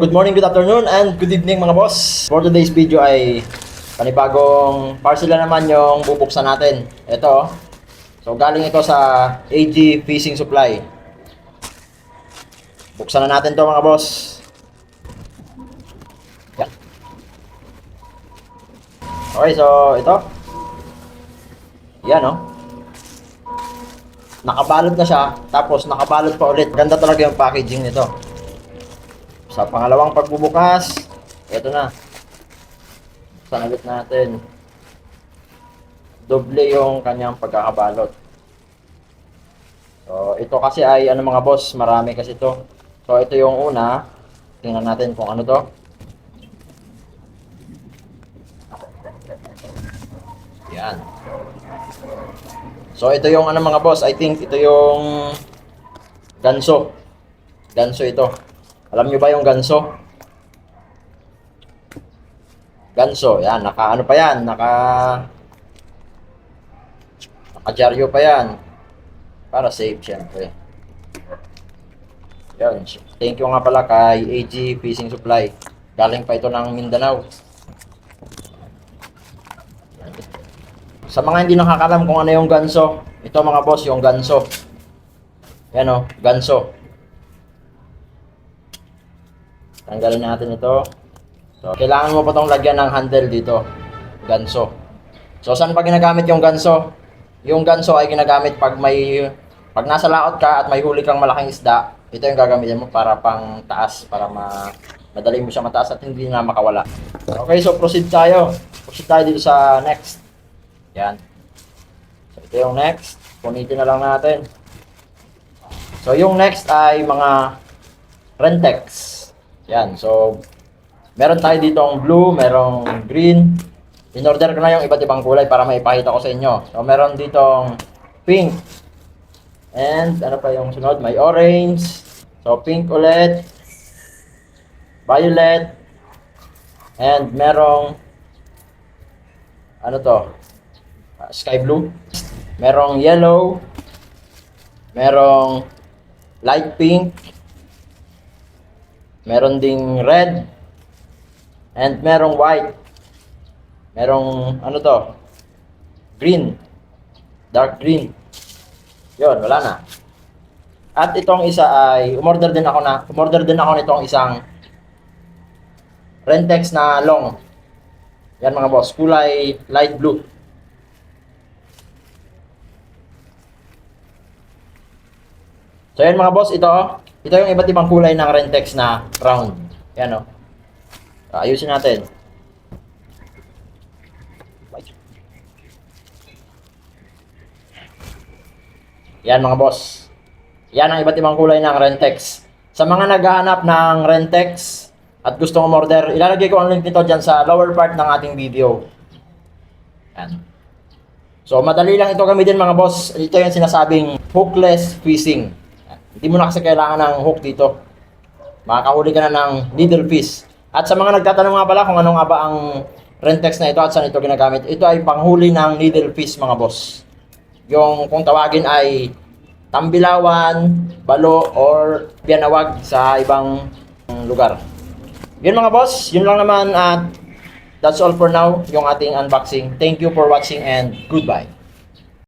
Good morning, good afternoon, and good evening mga boss. For today's video ay panibagong parcel na naman yung bubuksan natin. Ito, so galing ito sa AG Fishing Supply. Buksan na natin to mga boss. Yan. Okay, so ito. Yan, oh. Nakabalot na siya, tapos nakabalot pa ulit. Ganda talaga yung packaging nito. Sa pangalawang pagbubukas, ito na. Buksan ulit natin. Doble yung kanyang pagkakabalot. So, ito kasi ay ano mga boss, marami kasi ito. So, ito yung una. Tingnan natin kung ano to. Yan. So, ito yung ano mga boss, I think ito yung ganso. Ganso ito. Alam nyo ba yung ganso? Ganso, yan, naka ano pa yan, naka-dyaryo pa yan. Para safe, syempre. Yan, thank you nga pala kay AG Fishing Supply. Galing pa ito ng Mindanao. Sa mga hindi nakakalam kung ano yung ganso, ito mga boss, yung ganso. Yan o, ganso. Tanggalin natin ito. So, kailangan mo pa itong lagyan ng handle dito. Ganso. So, saan pa ginagamit yung ganso? Yung ganso ay ginagamit pag nasa laot ka at may huli kang malaking isda. Ito yung gagamitin mo para pang taas, para madali mo siya mataas at hindi na makawala. Okay, so proceed tayo. Proceed tayo dito sa next. Yan. So, ito yung next. Punitin na lang natin. So, yung next ay mga Rentex. Yan, so meron tayo ditong blue, merong green. In-order ko na yung iba't ibang kulay para maipakita ko sa inyo. So meron ditong pink. And ano pa yung sunod? May orange. So pink ulit. Violet. And merong ano to? Sky blue. Merong yellow. Merong light pink. Meron ding red. And merong white. Merong ano to? Green. Dark green. Yun, wala na. At itong isa ay umorder din ako nitong isang Rentex na long. Yan mga boss, kulay light blue. So yan mga boss, ito yung iba't ibang kulay ng Rentex na round. Yan o. Ayusin natin. Yan mga boss. Yan ang iba't ibang kulay ng Rentex. Sa mga naghahanap ng Rentex at gustong umorder, ilalagay ko ang link nito dyan sa lower part ng ating video. Yan. So madali lang ito gamitin mga boss. Ito yung sinasabing hookless fishing. Hindi mo na kasi kailangan ng hook dito. Makakahuli ka na ng needle fish. At sa mga nagtatanong nga pala kung ano nga ba ang Rentex na ito at saan ito ginagamit, ito ay panghuli ng needle fish mga boss. Yung kung tawagin ay tambilawan, balo, or pianawag sa ibang lugar. Yun mga boss, yun lang naman at that's all for now yung ating unboxing. Thank you for watching and goodbye.